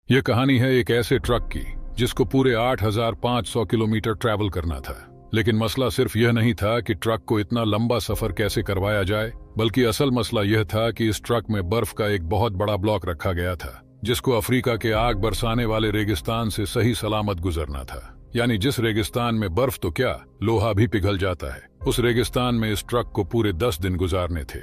यह कहानी है एक ऐसे ट्रक की जिसको पूरे 8,500 किलोमीटर ट्रैवल करना था। लेकिन मसला सिर्फ यह नहीं था कि ट्रक को इतना लंबा सफर कैसे करवाया जाए, बल्कि असल मसला यह था कि इस ट्रक में बर्फ का एक बहुत बड़ा ब्लॉक रखा गया था जिसको अफ्रीका के आग बरसाने वाले रेगिस्तान से सही सलामत गुजरना था। यानी जिस रेगिस्तान में बर्फ तो क्या, लोहा भी पिघल जाता है, उस रेगिस्तान में इस ट्रक को पूरे 10 दिन गुजारने थे।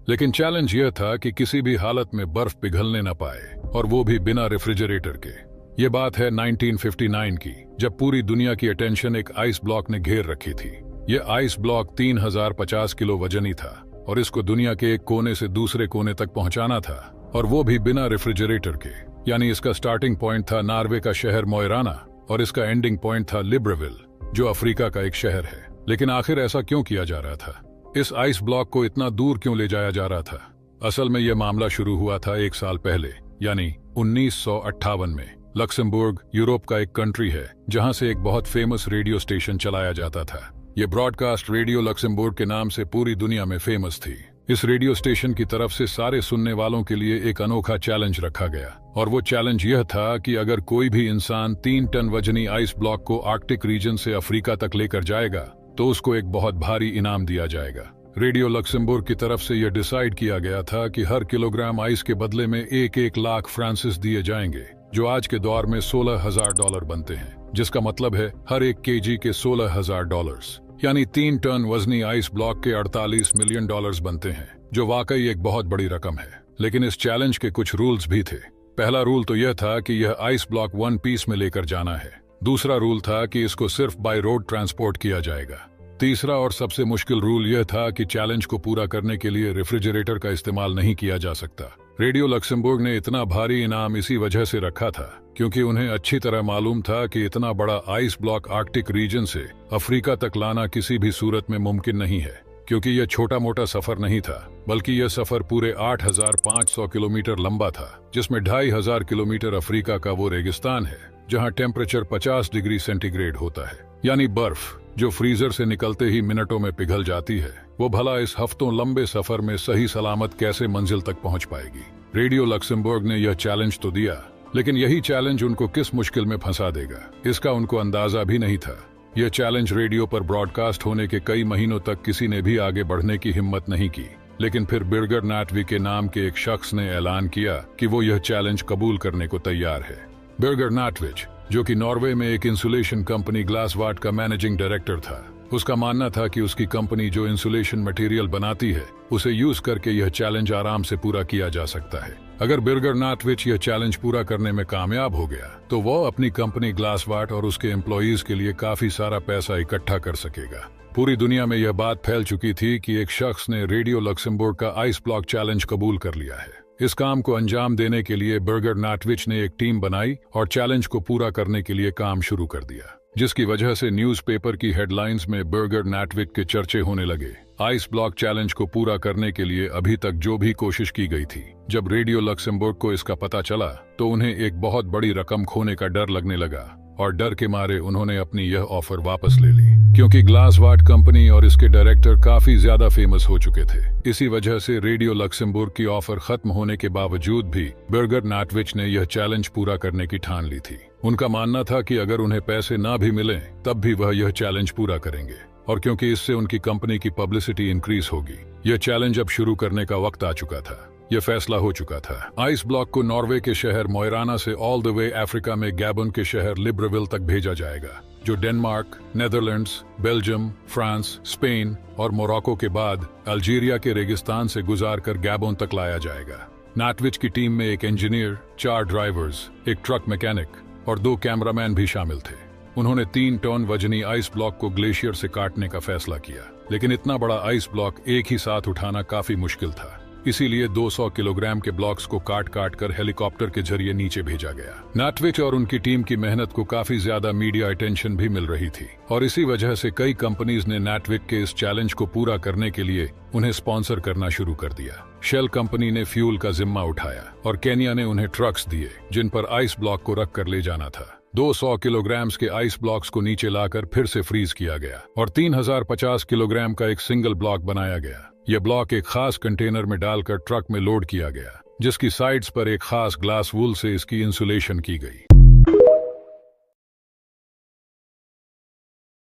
लेकिन चैलेंज यह था कि किसी भी हालत में बर्फ पिघलने न पाए, और वो भी बिना रेफ्रिजरेटर के। ये बात है 1959 की, जब पूरी दुनिया की अटेंशन एक आइस ब्लॉक ने घेर रखी थी। ये आइस ब्लॉक 3050 किलो वजनी था और इसको दुनिया के एक कोने से दूसरे कोने तक पहुंचाना था, और वो भी बिना रेफ्रिजरेटर के। यानी इसका स्टार्टिंग पॉइंट था नॉर्वे का शहर मोइराना और इसका एंडिंग पॉइंट था लिब्रेविल, जो अफ्रीका का एक शहर है। लेकिन आखिर ऐसा क्यों किया जा रहा था? इस आइस ब्लॉक को इतना दूर क्यों ले जाया जा रहा था? असल में यह मामला शुरू हुआ था 1 साल पहले, यानी 1958 में। लक्समबर्ग यूरोप का एक कंट्री है जहां से एक बहुत फेमस रेडियो स्टेशन चलाया जाता था। ये ब्रॉडकास्ट रेडियो लक्समबर्ग के नाम से पूरी दुनिया में फेमस थी। इस रेडियो स्टेशन की तरफ से सारे सुनने वालों के लिए एक अनोखा चैलेंज रखा गया, और वो चैलेंज यह था कि अगर कोई भी इंसान 3 टन वजनी आइस ब्लॉक को आर्कटिक रीजन से अफ्रीका तक लेकर जाएगा तो उसको एक बहुत भारी इनाम दिया जाएगा। रेडियो लक्समबर्ग की तरफ से यह डिसाइड किया गया था कि हर किलोग्राम आइस के बदले में 1-1 लाख फ्रांसिस दिए जाएंगे, जो आज के दौर में $16,000 बनते हैं, जिसका मतलब है हर 1 केजी के $16,000, यानी 3 टन वजनी आइस ब्लॉक के $48 मिलियन बनते हैं, जो वाकई एक बहुत बड़ी रकम है। लेकिन इस चैलेंज के कुछ रूल्स भी थे। पहला रूल तो यह था कि यह आइस ब्लॉक 1 पीस में लेकर जाना है। दूसरा रूल था कि इसको सिर्फ बाय रोड ट्रांसपोर्ट किया जाएगा। तीसरा और सबसे मुश्किल रूल यह था कि चैलेंज को पूरा करने के लिए रेफ्रिजरेटर का इस्तेमाल नहीं किया जा सकता। रेडियो लक्समबर्ग ने इतना भारी इनाम इसी वजह से रखा था क्योंकि उन्हें अच्छी तरह मालूम था कि इतना बड़ा आइस ब्लॉक आर्कटिक रीजन से अफ्रीका तक लाना किसी भी सूरत में मुमकिन नहीं है, क्योंकि यह छोटा मोटा सफर नहीं था, बल्कि यह सफर पूरे 8,500 किलोमीटर लंबा था, जिसमें 2,500 किलोमीटर अफ्रीका का वो रेगिस्तान है जहां टेम्परेचर 50 डिग्री सेंटीग्रेड होता है। यानी बर्फ जो फ्रीजर से निकलते ही मिनटों में पिघल जाती है, वो भला इस हफ्तों लंबे सफर में सही सलामत कैसे मंजिल तक पहुंच पाएगी। रेडियो लक्समबर्ग ने यह चैलेंज तो दिया, लेकिन यही चैलेंज उनको किस मुश्किल में फंसा देगा, इसका उनको अंदाजा भी नहीं था। यह चैलेंज रेडियो पर ब्रॉडकास्ट होने के कई महीनों तक किसी ने भी आगे बढ़ने की हिम्मत नहीं की। लेकिन फिर बिर्गर नाटविक के नाम के एक शख्स ने ऐलान किया कि वो यह चैलेंज कबूल करने को तैयार है। बिर्गर नाटविच, जो कि नॉर्वे में एक इंसुलेशन कंपनी ग्लासवाट का मैनेजिंग डायरेक्टर था, उसका मानना था कि उसकी कंपनी जो इंसुलेशन मटेरियल बनाती है उसे यूज करके यह चैलेंज आराम से पूरा किया जा सकता है। अगर बिर्गर नाटविच यह चैलेंज पूरा करने में कामयाब हो गया तो वो अपनी कंपनी ग्लासवाट और उसके एम्प्लॉयज के लिए काफी सारा पैसा इकट्ठा कर सकेगा। पूरी दुनिया में यह बात फैल चुकी थी कि एक शख्स ने रेडियो लक्समबर्ग का आइस ब्लॉक चैलेंज कबूल कर लिया है। इस काम को अंजाम देने के लिए बिर्गर नाटविच ने एक टीम बनाई और चैलेंज को पूरा करने के लिए काम शुरू कर दिया, जिसकी वजह से न्यूज़पेपर की हेडलाइंस में बिर्गर नाटविक के चर्चे होने लगे। आइस ब्लॉक चैलेंज को पूरा करने के लिए अभी तक जो भी कोशिश की गई थी, जब रेडियो लक्समबर्ग को इसका पता चला तो उन्हें एक बहुत बड़ी रकम खोने का डर लगने लगा, और डर के मारे उन्होंने अपनी यह ऑफर वापस ले ली, क्योंकि ग्लासवाट कंपनी और इसके डायरेक्टर काफी ज्यादा फेमस हो चुके थे। इसी वजह से रेडियो लक्समबर्ग की ऑफर खत्म होने के बावजूद भी बिर्गर नाटविच ने यह चैलेंज पूरा करने की ठान ली थी। उनका मानना था कि अगर उन्हें पैसे ना भी मिले तब भी वह यह चैलेंज पूरा करेंगे, और क्योंकि इससे उनकी कंपनी की पब्लिसिटी इंक्रीज होगी। यह चैलेंज अब शुरू करने का वक्त आ चुका था। यह फैसला हो चुका था। आइस ब्लॉक को नॉर्वे के शहर मोइराना से ऑल द वे अफ्रीका में गैबन के शहर लिब्रेविल तक भेजा जाएगा, जो Denmark, Netherlands, Belgium, France, Spain और मोरक्को के बाद अल्जीरिया के रेगिस्तान से गुजार कर गैबन तक लाया जाएगा। नाटविच की टीम में एक इंजीनियर, 4 ड्राइवर्स, एक ट्रक मैकेनिक और 2 कैमरामैन भी शामिल थे। उन्होंने 3 टन वजनी आइस ब्लॉक को ग्लेशियर से काटने का फैसला किया, लेकिन इतना बड़ा आइस ब्लॉक एक ही साथ उठाना काफी मुश्किल था। इसीलिए 200 किलोग्राम के ब्लॉक्स को काट काट कर हेलीकॉप्टर के जरिए नीचे भेजा गया। नाटविच और उनकी टीम की मेहनत को काफी ज्यादा मीडिया अटेंशन भी मिल रही थी, और इसी वजह से कई कंपनीज ने नाटविक के इस चैलेंज को पूरा करने के लिए उन्हें स्पॉन्सर करना शुरू कर दिया। शेल कंपनी ने फ्यूल का जिम्मा उठाया और केन्या ने उन्हें ट्रक्स दिए जिन पर आइस ब्लॉक को रख कर ले जाना था। 200 किलोग्राम के आइस ब्लॉक्स को नीचे लाकर फिर से फ्रीज किया गया और 3050 किलोग्राम का एक सिंगल ब्लॉक बनाया गया। यह ब्लॉक एक खास कंटेनर में डालकर ट्रक में लोड किया गया। जिसकी साइड्स पर एक खास ग्लास वूल से इसकी इंसुलेशन की गई।